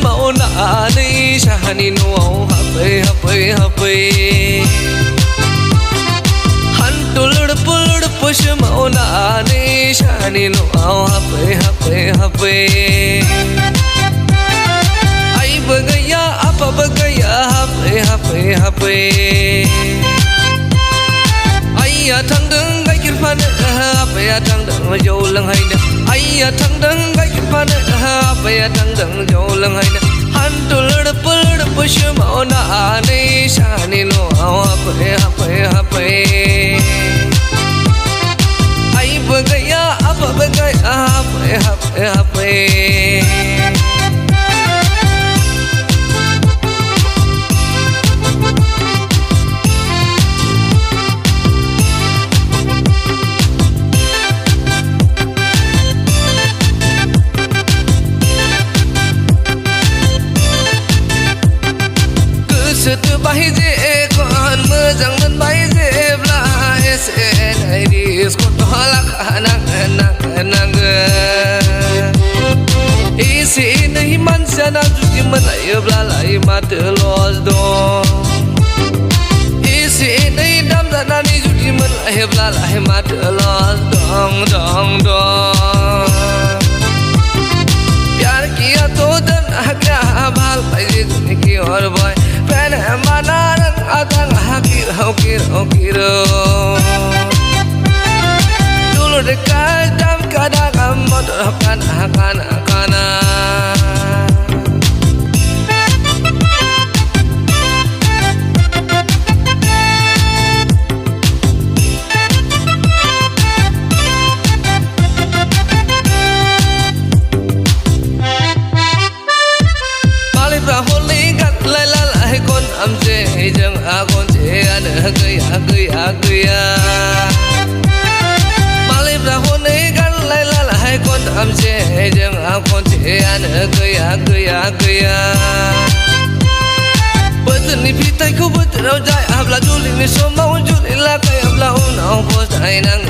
mau na ni shani no hape han tulud push mau na ni shani no hape ai bagaya apa bagaya hape ai thang đứng gai kir phan hape thang đứng jo lang hai na ai thang đứng gai kir phan hape thang đứng jo lang hai na han tulud push mau na ni shani no hape ai bagaya apa bagaya hape Setu bahi je kon mejang dan bahi je bla esen iris ko tolak nang isi nahi man sana juji manai bla lai mat los do isi nahi dam sana ni juji manai bla lai mat los dong प्यार किया तो दन क्या भाल पैसे की और बोय fan माना रंग आतंग हाकिर dulu dekat jam kadang motor kana jeng akon je an gaya malip ra hôn ấy gan lai hai con am je jeng akon je an gaya betul ni pitai ku betul rau jai abla juli ni so mau juli la kai abla un au bos ai nang